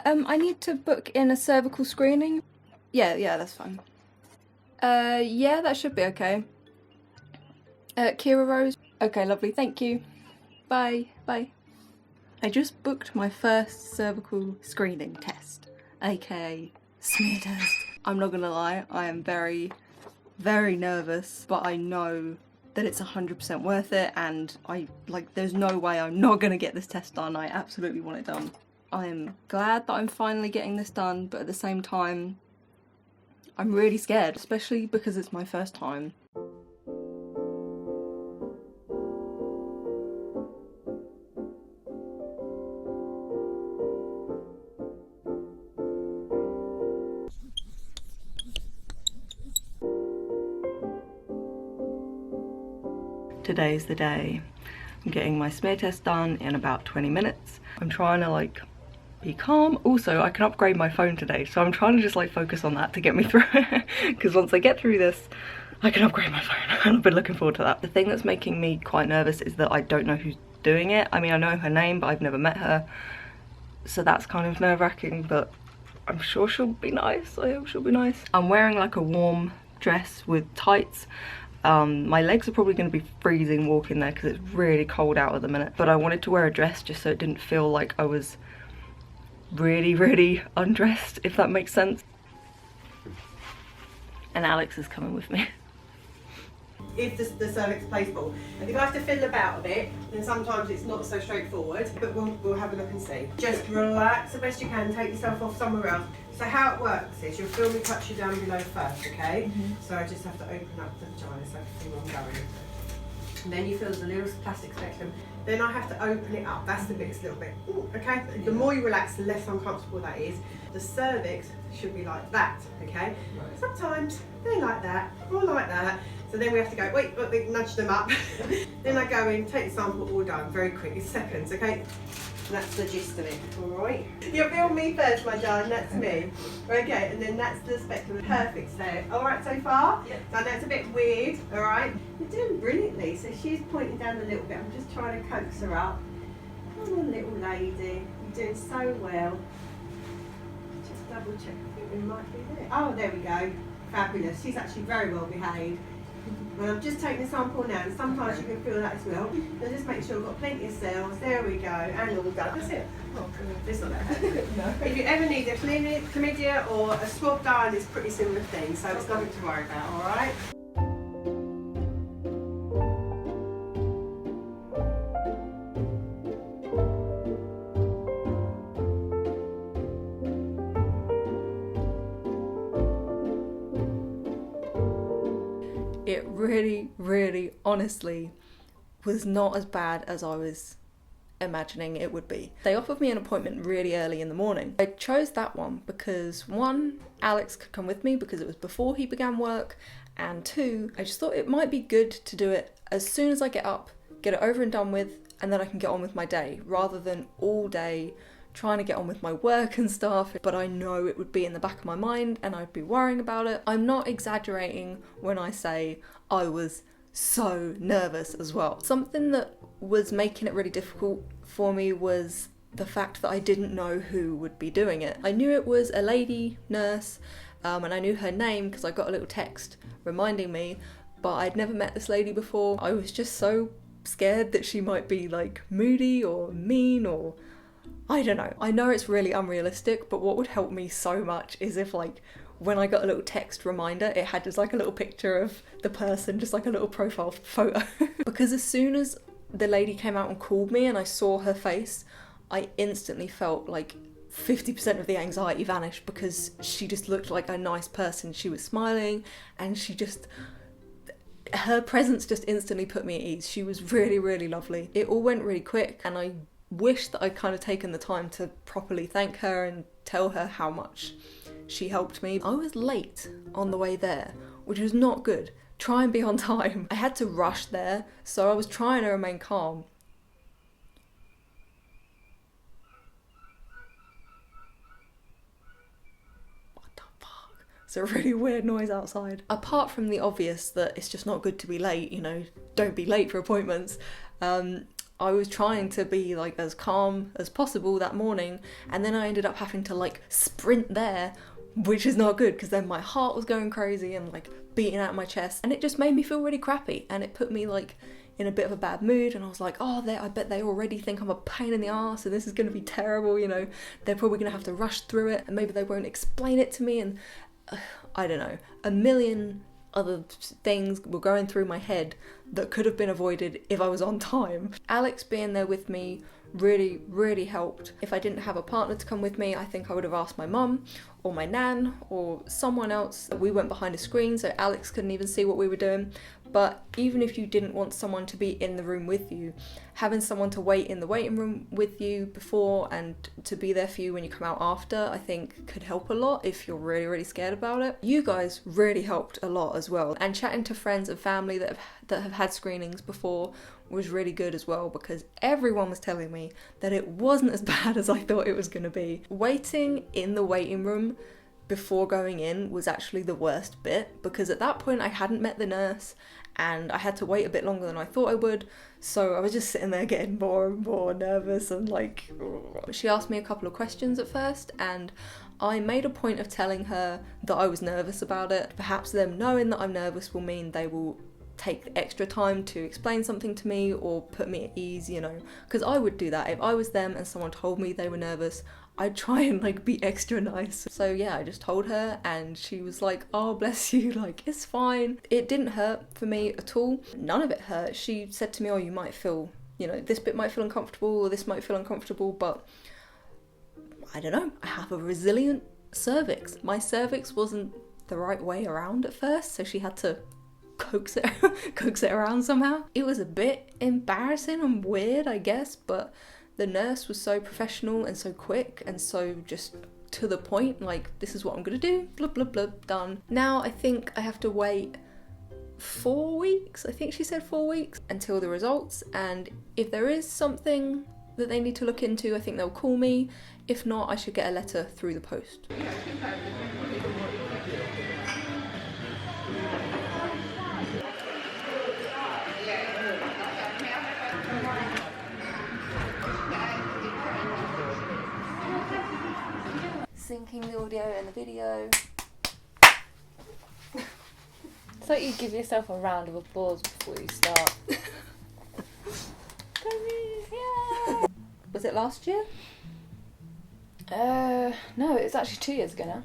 I need to book in a cervical screening. Yeah, that's fine. Yeah, that should be okay. Kira Rose. Okay, lovely, thank you. Bye. I just booked my first cervical screening test, aka smear test. I'm not gonna lie, I am very, very nervous, but I know that it's 100% worth it, and there's no way I'm not gonna get this test done. I absolutely want it done. I'm glad that I'm finally getting this done, but at the same time, I'm really scared, especially because it's my first time. Today's the day. I'm getting my smear test done in about 20 minutes. I'm trying to be calm. Also, I can upgrade my phone today, so I'm trying to just focus on that to get me through it. Because once I get through this, I can upgrade my phone, and I've been looking forward to that. The thing that's making me quite nervous is that I don't know who's doing it. I mean, I know her name, but I've never met her. So that's kind of nerve-wracking, but I'm sure she'll be nice. I hope she'll be nice. I'm wearing a warm dress with tights. My legs are probably going to be freezing walking there because it's really cold out at the minute, but I wanted to wear a dress just so it didn't feel like I was really undressed, if that makes sense. And Alex is coming with me. If the cervix is placeable, if you have to fiddle about a bit, then sometimes it's not so straightforward, but we'll have a look and see. Just relax the best you can, take yourself off somewhere else. So how it works is you'll feel me touch you down below first, okay? So I just have to open up the vagina so I can see where I'm going. And then you feel there's a little plastic speculum. Then I have to open it up. That's the bit, it's a little bit, ooh, okay? The more you relax, the less uncomfortable that is. The cervix should be like that, okay? Sometimes they're like that, or like that. So then we have to go, wait, nudge them up. Then I go in, take the sample, all done, very quick, it's seconds, okay? And that's the gist of it, all right? You'll feel me first, my darling, that's me. Okay, and then that's the speculum, perfect there. All right so far? Yeah. So I know it's a bit weird, all right? You're doing brilliantly, so she's pointing down a little bit. I'm just trying to coax her up. Come on, little lady, you're doing so well. Just double check, I think we might be there. Oh, there we go, fabulous. She's actually very well behaved. Well, I'm just taking a sample now, and sometimes you can feel that as well. So just make sure we've got plenty of cells. There we go, and all done. That's it. Oh, it's not that bad. No. If you ever need a chlamydia or a swab done, it's a pretty similar thing, so it's nothing to worry about, all right? It really, honestly, was not as bad as I was imagining it would be. They offered me an appointment really early in the morning. I chose that one because one, Alex could come with me because it was before he began work, and two, I just thought it might be good to do it as soon as I get up, get it over and done with, and then I can get on with my day, rather than all day trying to get on with my work and stuff, but I know it would be in the back of my mind and I'd be worrying about it. I'm not exaggerating when I say I was so nervous as well. Something that was making it really difficult for me was the fact that I didn't know who would be doing it. I knew it was a lady nurse, and I knew her name because I got a little text reminding me, but I'd never met this lady before. I was just so scared that she might be moody or mean, or I don't know. I know it's really unrealistic, but what would help me so much is if when I got a little text reminder, it had just a little picture of the person, just a little profile photo. Because as soon as the lady came out and called me and I saw her face, I instantly felt 50% of the anxiety vanished, because she just looked like a nice person. She was smiling, and her presence just instantly put me at ease. She was really lovely. It all went really quick, and I wish that I'd kind of taken the time to properly thank her and tell her how much she helped me. I was late on the way there, which was not good. Try and be on time. I had to rush there, so I was trying to remain calm. What the fuck? It's a really weird noise outside. Apart from the obvious that it's just not good to be late, don't be late for appointments, I was trying to be like as calm as possible that morning, and then I ended up having to like sprint there, which is not good because then my heart was going crazy and like beating out my chest, and it just made me feel really crappy, and it put me like in a bit of a bad mood, and I was like, oh, I bet they already think I'm a pain in the arse and this is going to be terrible, you know, they're probably going to have to rush through it and maybe they won't explain it to me, and I don't know, a million other things were going through my head that could have been avoided if I was on time. Alex being there with me really, really helped. If I didn't have a partner to come with me, I think I would have asked my mum or my nan or someone else. We went behind a screen so Alex couldn't even see what we were doing. But even if you didn't want someone to be in the room with you, having someone to wait in the waiting room with you before and to be there for you when you come out after, I think could help a lot if you're really, really scared about it. You guys really helped a lot as well. And chatting to friends and family that have had screenings before was really good as well, because everyone was telling me that it wasn't as bad as I thought it was going to be. Waiting in the waiting room before going in was actually the worst bit, because at that point I hadn't met the nurse and I had to wait a bit longer than I thought I would, so I was just sitting there getting more and more nervous and like, she asked me a couple of questions at first and I made a point of telling her that I was nervous about it. Perhaps them knowing that I'm nervous will mean they will take the extra time to explain something to me or put me at ease, you know, because I would do that if I was them and someone told me they were nervous. I'd try and like be extra nice. So yeah, I just told her and she was like, oh bless you, like it's fine. It didn't hurt for me at all. None of it hurt. She said to me, oh, you might feel, you know, this bit might feel uncomfortable or this might feel uncomfortable, but I don't know, I have a resilient cervix. My cervix wasn't the right way around at first, so she had to coax it around somehow. It was a bit embarrassing and weird, I guess, but the nurse was so professional and so quick and so just to the point, like, this is what I'm gonna do, blah blah blah, done. Now I think I have to wait 4 weeks, I think she said 4 weeks, until the results, and if there is something that they need to look into, I think they'll call me. If not, I should get a letter through the post. Syncing the audio and the video. I thought you'd give yourself a round of applause before you start. Yeah. Was it last year? No, it was actually 2 years ago now.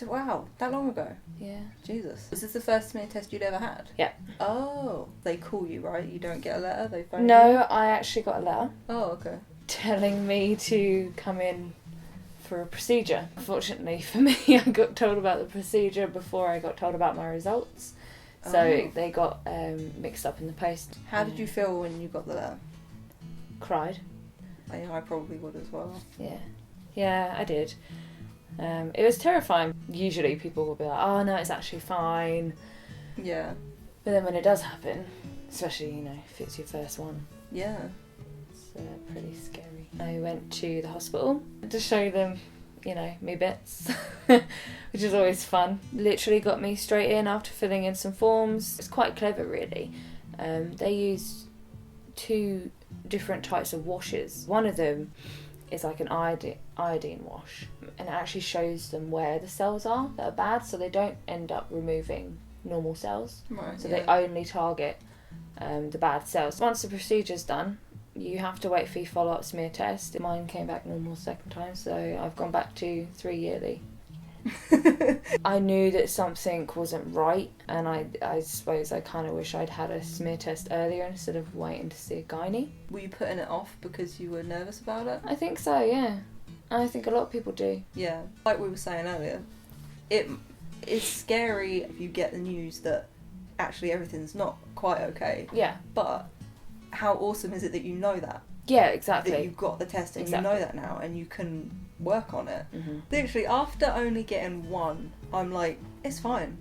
Wow, that long ago? Yeah. Jesus. Was this the first smear test you'd ever had? Yeah. Oh, they call you, right? You don't get a letter, they phone you? No, I actually got a letter Oh, okay. telling me to come in for a procedure. Unfortunately for me, I got told about the procedure before I got told about my results. So they got mixed up in the post. How did you feel when you got the letter? Cried. I probably would as well. Yeah. Yeah, I did. It was terrifying. Usually people will be like, oh no, it's actually fine. Yeah. But then when it does happen, especially, you know, if it's your first one, Yeah. it's pretty scary. I went to the hospital to show them, you know, me bits, which is always fun. Literally got me straight in after filling in some forms. It's quite clever, really. They use 2 different types of washes. One of them is like an iodine wash, and it actually shows them where the cells are that are bad, so they don't end up removing normal cells. Right. So yeah. they only target the bad cells. Once the procedure's done, you have to wait for your follow-up smear test. Mine came back normal second time, so I've gone back to 3 yearly. I knew that something wasn't right, and I suppose I kind of wish I'd had a smear test earlier instead of waiting to see a gynae. Were you putting it off because you were nervous about it? I think so, yeah. I think a lot of people do. Yeah. Like we were saying earlier, it is scary if you get the news that actually everything's not quite okay. Yeah. But how awesome is it that you know that? Yeah, exactly. That you've got the test and Exactly. you know that now and you can work on it. Mm-hmm. Literally, after only getting 1, I'm like, it's fine.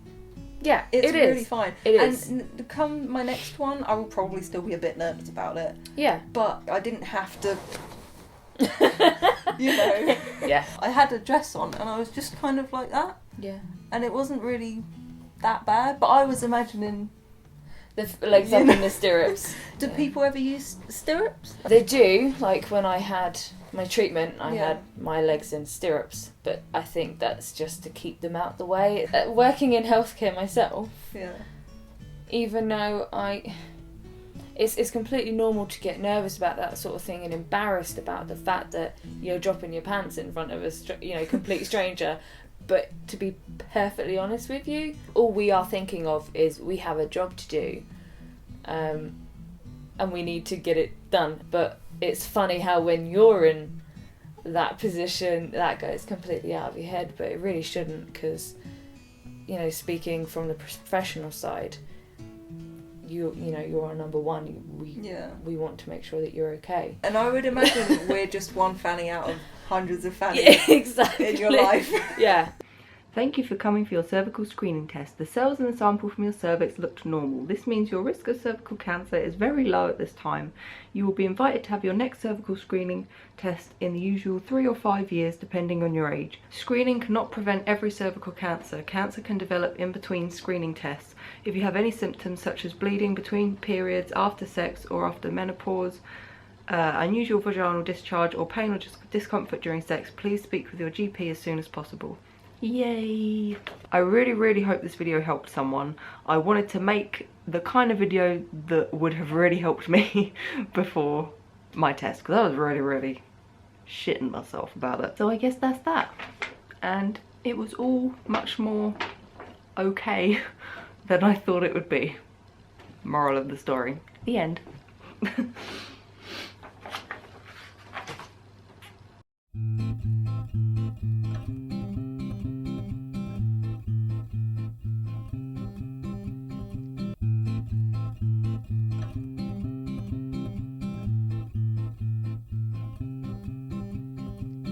Yeah, It's it really is. fine. It is. And come my next one, I will probably still be a bit nervous about it. Yeah. But I didn't have to, you know. Yeah. I had a dress on and I was just kind of like that. Yeah. And it wasn't really that bad, but I was imagining the legs up in the stirrups. Do people ever use stirrups? They do, like when I had my treatment, I Yeah. had my legs in stirrups, but I think that's just to keep them out the way. Working in healthcare myself, Yeah. even though it's completely normal to get nervous about that sort of thing and embarrassed about the fact that you're dropping your pants in front of a complete stranger. But to be perfectly honest with you, all we are thinking of is we have a job to do, and we need to get it done. But it's funny how when you're in that position, that goes completely out of your head, but it really shouldn't, because, speaking from the professional side, you're our number one. We want to make sure that you're okay. And I would imagine we're just one fanny out of hundreds of fannies Exactly. in your life. Yeah. Thank you for coming for your cervical screening test. The cells in the sample from your cervix looked normal. This means your risk of cervical cancer is very low at this time. You will be invited to have your next cervical screening test in the usual 3 or 5 years, depending on your age. Screening cannot prevent every cervical cancer. Cancer can develop in between screening tests. If you have any symptoms such as bleeding between periods, after sex or after menopause, unusual vaginal discharge or pain or discomfort during sex, please speak with your GP as soon as possible. Yay! I really hope this video helped someone. I wanted to make the kind of video that would have really helped me before my test, because I was really shitting myself about it. So I guess that's that. And it was all much more okay than I thought it would be. Moral of the story. The end.